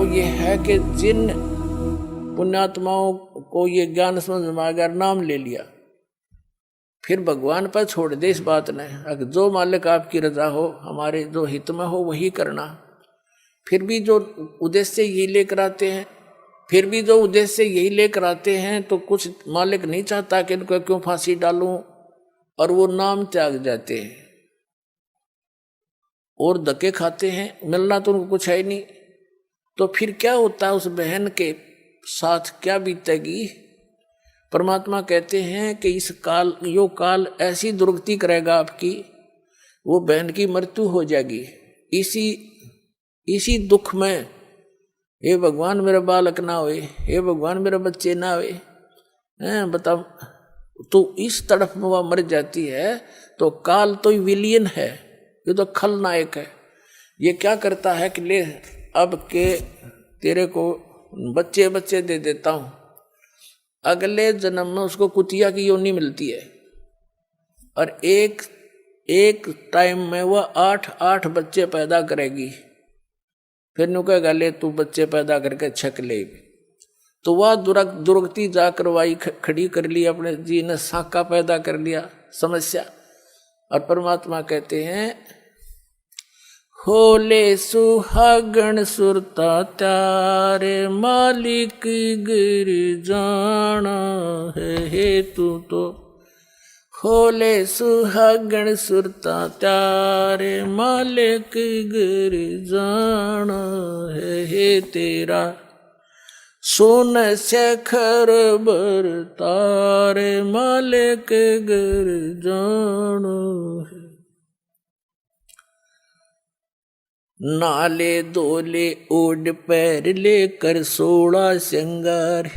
ये है कि जिन पुण्यात्माओं को ये ज्ञान समझ में आ गया, नाम ले लिया, फिर भगवान पर छोड़ दे इस बात ने। अगर जो मालिक आपकी रजा हो, हमारे जो हित में हो वही करना। फिर भी जो उद्देश्य यही लेकर आते हैं, तो कुछ मालिक नहीं चाहता कि इनको क्यों फांसी डालूं, और वो नाम त्याग जाते हैं और धक्के खाते हैं। मिलना तो उनको कुछ है ही नहीं। तो फिर क्या होता है, उस बहन के साथ क्या बीतेगी। परमात्मा कहते हैं कि इस काल, यो काल ऐसी दुर्गति करेगा आपकी, वो बहन की मृत्यु हो जाएगी इसी दुख में। हे भगवान मेरा बालक ना होए, हे भगवान मेरा बच्चे ना होए, बताओ। तो इस तरफ में वह मर जाती है। तो काल तो विलियन है, ये तो खलनायक है। ये क्या करता है कि ले अब के तेरे को बच्चे बच्चे दे देता हूं, अगले जन्म में उसको कुतिया की योनि मिलती है, और एक टाइम में वह 8 बच्चे पैदा करेगी। फिर नु कहेगा ले तू बच्चे पैदा करके छक ले। तो वह दुर्गति जाकर वाई खड़ी कर ली, अपने जी ने साका पैदा कर लिया, समस्या। और परमात्मा कहते हैं होले सुहागण सुरता त्यारे, मालिक गिर जाना है हेतु तो। होले सुहागण सुरता त्यारे, मालिक गिर जाना है तेरा। सोन शेखर बर तारे, मालिक गिर जाना है। नाले दोले ओढ़ पैर लेकर 16 श्रृंगार,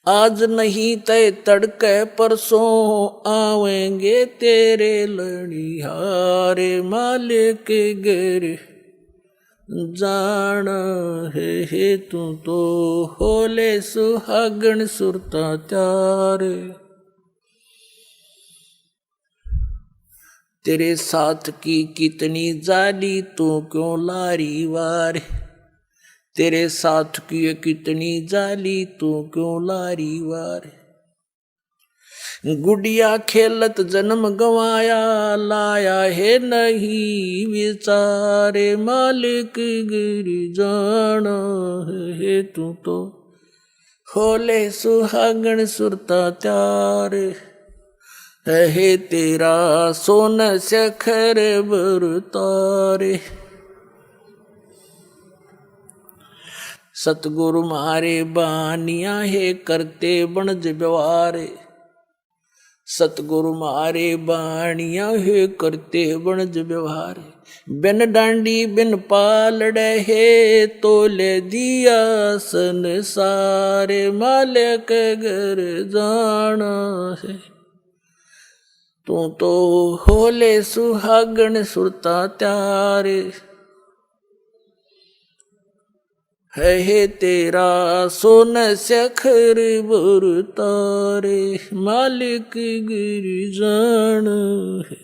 आज नहीं तय तड़के परसों आवेंगे तेरे लड़िहारे, मालिक गिर जाना है तू तो। होले सुहागण सुरता त्यारे, तेरे साथ की कितनी जाली तू क्यों लारी वार, तेरे साथ की कितनी जाली तू क्यों लारी वार। गुड़िया खेलत जन्म गवाया, लाया है नहीं विचारे, मालिक गिर जाना है तू तो। होले सुहागण सुरता त्यारे, है तेरा सोन शेखर बर तारे। सतगुरु मारे बानिया है करते बनज व्यवहार, सतगुरु मारे बानिया है करते बनज व्यवहार। बिन डांडी बिन पालड़े है तोले दिया संसारे, मालिक घर जाना है तू तो। होले सुहागण सुरता त्यारे, है तेरा सोन शेखर बर तारे, मालिक गिर जाना है।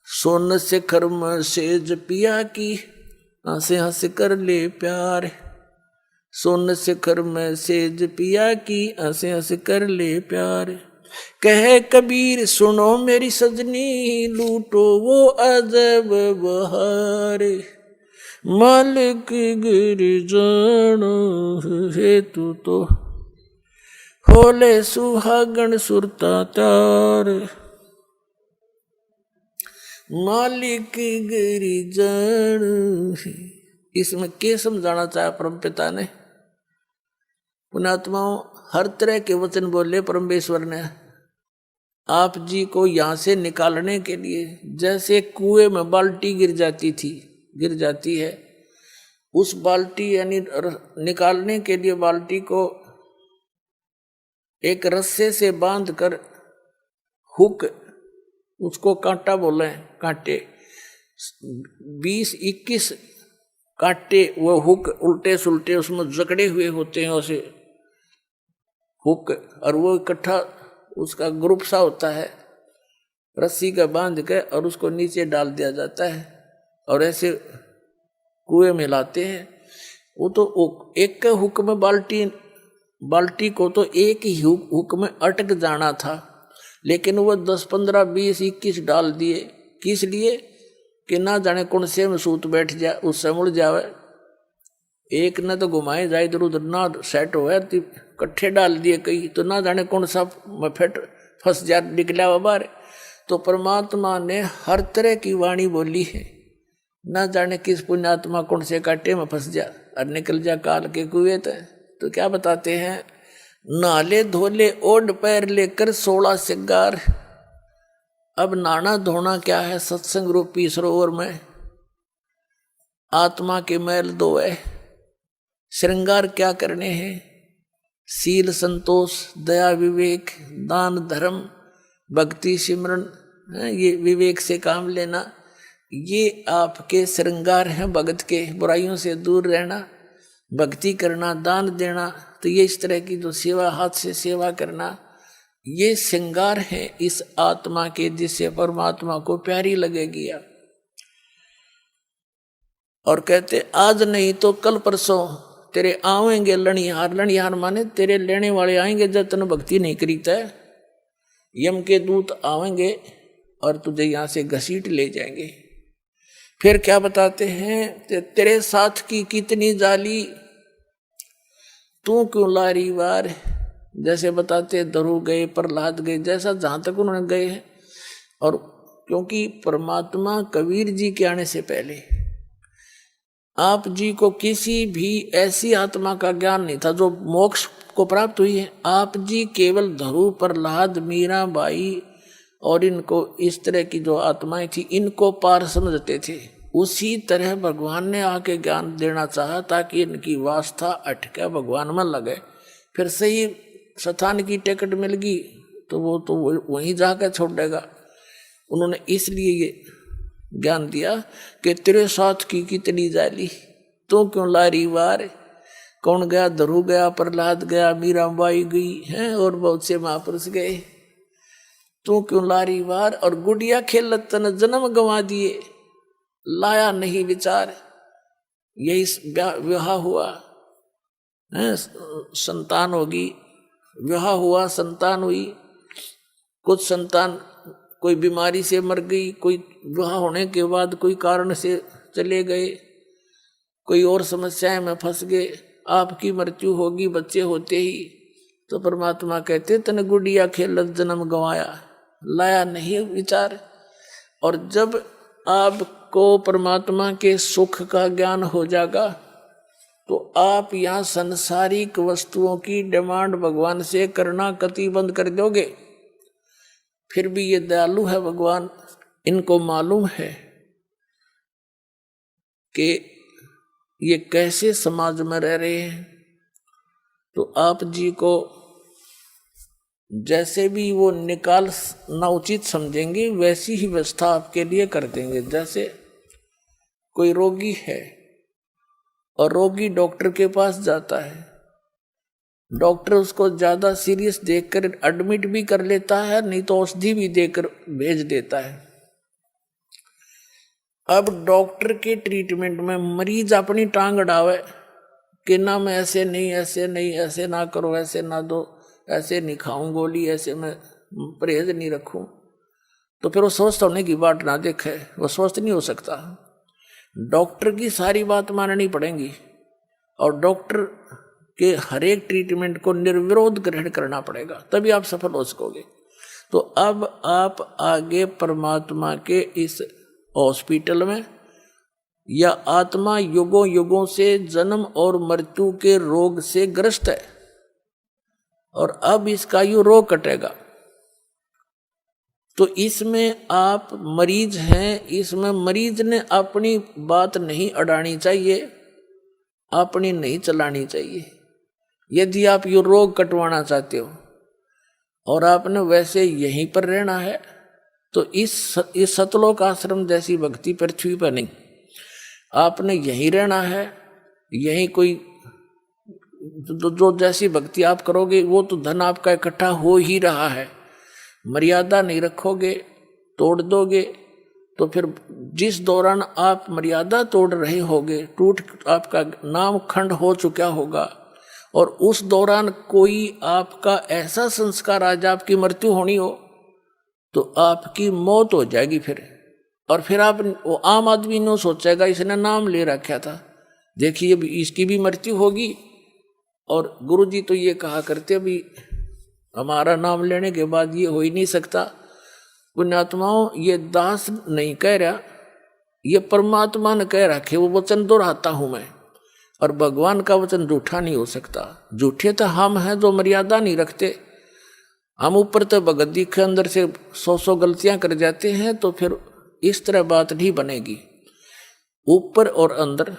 सोन शेखर में सेज पिया की, हंसे हंस कर ले प्यार। सोन शेखर में सेज पिया की, हंसे हंस कर ले प्यार। कहे कबीर सुनो मेरी सजनी, लूटो वो अजब बहार, मालिक गिर जाना है तू तो। होले सुहागण सुरता त्यारे, मालिक गिर जाना है। इसमें क्या समझाना चाहा परम पिता ने। पुण्यात्माओं, हर तरह के वचन बोले परमेश्वर ने आप जी को यहां से निकालने के लिए। जैसे कुएं में बाल्टी गिर जाती है, उस बाल्टी यानी निकालने के लिए बाल्टी को एक रस्से से बांध कर, हुक, उसको कांटा बोले, कांटे 20-21 कांटे वो हुक उल्टे सुलटे उसमें जकड़े हुए होते हैं उसे हुक, और वो इकट्ठा उसका ग्रुप सा होता है, रस्सी का बांध के और उसको नीचे डाल दिया जाता है। और ऐसे कुएं में लाते हैं। वो तो एक के हुक्म बाल्टी को तो एक ही हुक्म में अटक जाना था, लेकिन वो 10, 15, 20, 21 डाल दिए। किस लिए? कि ना जाने कौन से में सूत बैठ जाए, उससे मुड़ जावे। एक ने तो घुमाए जाए इधर उधर, ना सेट हो इकट्ठे डाल दिए कई, तो ना जाने कौन सा में फंस जा निकला बाहर। तो परमात्मा ने हर तरह की वाणी बोली है, ना जाने किस पुण्यात्मा कौन से कांटे में फंस जा और निकल जा काल के कुएं। तो क्या बताते हैं, नाले धोले ओढ़ पैर लेकर 16 सिंगार। अब नाना धोना क्या है? सत्संग रूपी सरोवर में आत्मा के मैल धोए। श्रृंगार क्या करने हैं? शील, संतोष, दया, विवेक, दान, धर्म, भक्ति, सिमरन, ये विवेक से काम लेना, ये आपके श्रृंगार हैं भगत के। बुराइयों से दूर रहना, भक्ति करना, दान देना, तो ये इस तरह की जो सेवा, हाथ से सेवा करना, ये श्रृंगार है इस आत्मा के, जिससे परमात्मा को प्यारी लगेगी। और कहते आज नहीं तो कल परसों तेरे आवेंगे लणिहार। लणिहार माने तेरे लेने वाले आएंगे जब तन भक्ति नहीं करीता है। यम के दूत आवेंगे और तुझे यहां से घसीट ले जाएंगे। फिर क्या बताते हैं, तेरे साथ की कितनी जाली, तू क्यों लारी वार। जैसे बताते ध्रुव गए, प्रहलाद गए, जैसा जहां तक उन्होंने गए हैं। और क्योंकि परमात्मा कबीर जी के आने से पहले आप जी को किसी भी ऐसी आत्मा का ज्ञान नहीं था जो मोक्ष को प्राप्त हुई है। आप जी केवल ध्रुव, प्रहलाद, मीरा बाई और इनको इस तरह की जो आत्माएं थी, इनको पार समझते थे। उसी तरह भगवान ने आके ज्ञान देना चाहा ताकि इनकी वास्ता अटके, भगवान में लगे। फिर सही स्थान की टिकट मिल गई तो वो तो वहीं जाकर छोड़ देगा। उन्होंने इसलिए ये ज्ञान दिया कि तेरे साथ की कितनी जाली, तो क्यों लारी वार। कौन गया? ध्रुव गया, प्रहलाद गया, मीराबाई गई हैं और बहुत से महापुरुष गए। तू क्यों लारी वार। और गुड़िया खेलत तन जन्म गंवा दिए, लाया नहीं विचार। यही विवाह हुआ है, संतान होगी, विवाह हुआ, संतान हुई। कुछ संतान कोई बीमारी से मर गई, कोई विवाह होने के बाद कोई कारण से चले गए, कोई और समस्याएं में फंस गए। आपकी मृत्यु होगी बच्चे होते ही। तो परमात्मा कहते तन गुड़िया खेलत जन्म गंवाया, लाया नहीं विचार। और जब आपको परमात्मा के सुख का ज्ञान हो जाएगा तो आप यहाँ संसारिक वस्तुओं की डिमांड भगवान से करना कति बंद कर दोगे। फिर भी ये दयालु है भगवान, इनको मालूम है कि ये कैसे समाज में रह रहे हैं। तो आप जी को जैसे भी वो निकालना उचित समझेंगे वैसी ही व्यवस्था आपके लिए कर देंगे। जैसे कोई रोगी है और रोगी डॉक्टर के पास जाता है, डॉक्टर उसको ज्यादा सीरियस देखकर एडमिट भी कर लेता है, नहीं तो औषधि भी देकर भेज देता है। अब डॉक्टर के ट्रीटमेंट में मरीज अपनी टांग अड़ावे कि ना मैं ऐसे नहीं, ऐसे नहीं, ऐसे ना करो, ऐसे ना दो, ऐसे नहीं खाऊं गोली, ऐसे मैं परहेज नहीं रखूं। तो फिर वो स्वस्थ होने की बात ना देखे, वो स्वस्थ नहीं हो सकता। डॉक्टर की सारी बात माननी पड़ेगी और डॉक्टर के हर एक ट्रीटमेंट को निर्विरोध ग्रहण करना पड़ेगा, तभी आप सफल हो सकोगे। तो अब आप आगे परमात्मा के इस हॉस्पिटल में, या आत्मा युगों युगों से जन्म और मृत्यु के रोग से ग्रस्त है और अब इसका यू रोग कटेगा। तो इसमें आप मरीज हैं, इसमें मरीज ने अपनी बात नहीं अड़ानी चाहिए, अपनी नहीं चलानी चाहिए। यदि आप ये रोग कटवाना चाहते हो और आपने वैसे यहीं पर रहना है तो इस सतलोक आश्रम जैसी भक्ति पृथ्वी पर नहीं, आपने यहीं रहना है। यहीं कोई जो जैसी भक्ति आप करोगे वो तो धन आपका इकट्ठा हो ही रहा है। मर्यादा नहीं रखोगे, तोड़ दोगे तो फिर जिस दौरान आप मर्यादा तोड़ रहे होगे, टूट आपका नाम खंड हो चुका होगा, और उस दौरान कोई आपका ऐसा संस्कार आज आपकी मृत्यु होनी हो, तो आपकी मौत हो जाएगी फिर। और फिर आप, वो आम आदमी ने सोचेगा इसने नाम ले रखा था, देखिए अभी इसकी भी मृत्यु होगी। और गुरुजी तो ये कहा करते, अभी हमारा नाम लेने के बाद ये हो ही नहीं सकता। पुण्यात्माओं, ये दास नहीं कह रहा, ये परमात्मा ने कह रखे, वो वचन दोहराता हूं मैं। और भगवान का वचन झूठा नहीं हो सकता। झूठे तो हम हैं जो मर्यादा नहीं रखते। हम ऊपर तो भगत जी के अंदर से 100 गलतियां कर जाते हैं, तो फिर इस तरह बात नहीं बनेगी। ऊपर और अंदर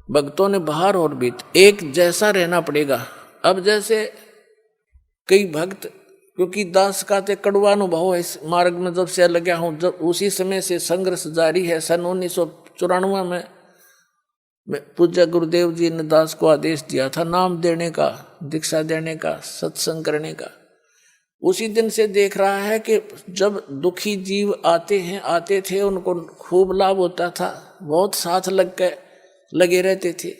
भक्तों ने बाहर और भीतर एक जैसा रहना पड़ेगा। अब जैसे कई भक्त, क्योंकि दास का ते कड़वा अनुभव है इस मार्ग में जब से लगा हूं, जब उसी समय से संघर्ष जारी है। सन 1994 में पूज्य गुरुदेव जी ने दास को आदेश दिया था नाम देने का, दीक्षा देने का, सत्संग करने का। उसी दिन से देख रहा है कि जब दुखी जीव आते थे, उनको खूब लाभ होता था, बहुत साथ लगे रहते थे।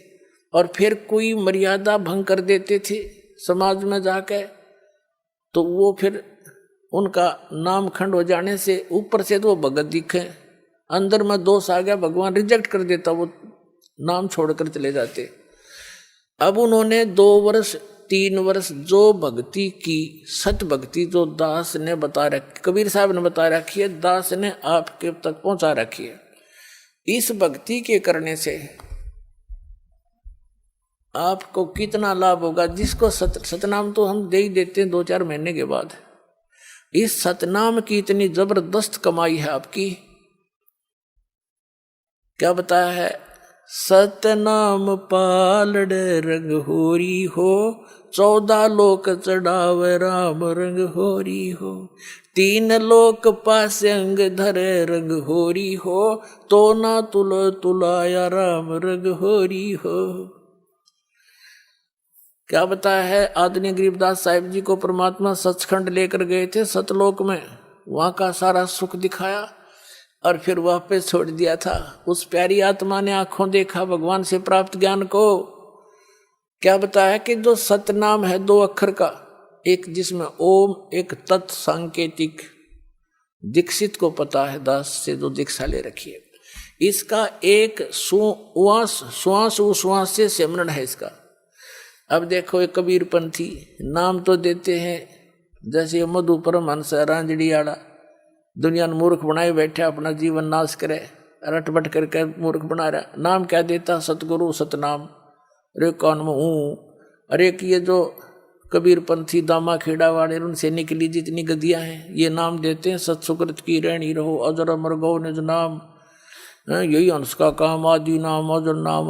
और फिर कोई मर्यादा भंग कर देते थे समाज में जाके, तो वो फिर उनका नाम खंड हो जाने से ऊपर से तो वो भगत दिखे, अंदर में दोष आ गया, भगवान रिजेक्ट कर देता, वो नाम छोड़कर चले जाते। अब उन्होंने 2 वर्ष 3 वर्ष जो भक्ति की, सत भक्ति जो दास ने बता रखी, कबीर साहब ने बता रखी है, दास ने आपके तक पहुंचा रखी है। इस भक्ति के करने से आपको कितना लाभ होगा। जिसको सतनाम तो हम दे ही देते हैं 2-4 महीने के बाद। इस सतनाम की इतनी जबरदस्त कमाई है आपकी। क्या बताया है? सतनाम पालड़ रंग होरी हो, 14 लोक चढ़ावे राम रंग होरी हो, 3 लोक पास अंग धरे रंग होरी हो, तो ना तुलाया राम रंग होरी हो। क्या बताया है? आदरणीय गरीबदास साहिब जी को परमात्मा सचखंड लेकर गए थे सतलोक में, वहां का सारा सुख दिखाया और फिर वापस छोड़ दिया था। उस प्यारी आत्मा ने आंखों देखा भगवान से प्राप्त ज्ञान को। क्या बताया कि जो सतनाम है 2 अक्षर का, एक जिसमें ओम, एक तत् सांकेतिक, दीक्षित को पता है, दास से जो दीक्षा ले रखी है, इसका एक श्वास से सिमरन है इसका। अब देखो ये कबीरपंथी नाम तो देते हैं, जैसे मधु परमहंस रांझड़ी आड़ा, दुनिया ने मूर्ख बनाए बैठे, अपना जीवन नाश करे, रटबट करके मूर्ख बना रहा। नाम क्या देता? सतगुरु सतनाम। अरे कौन में हूँ। अरे कि ये जो कबीरपंथी दामा खेड़ा वाले, उनसे निकली जितनी गदियाँ हैं, ये नाम देते हैं सत्सुकृत की रहनी रहो, अजर अमर गौ निज नाम, यही हंस का काम, आदि नाम अजर नाम।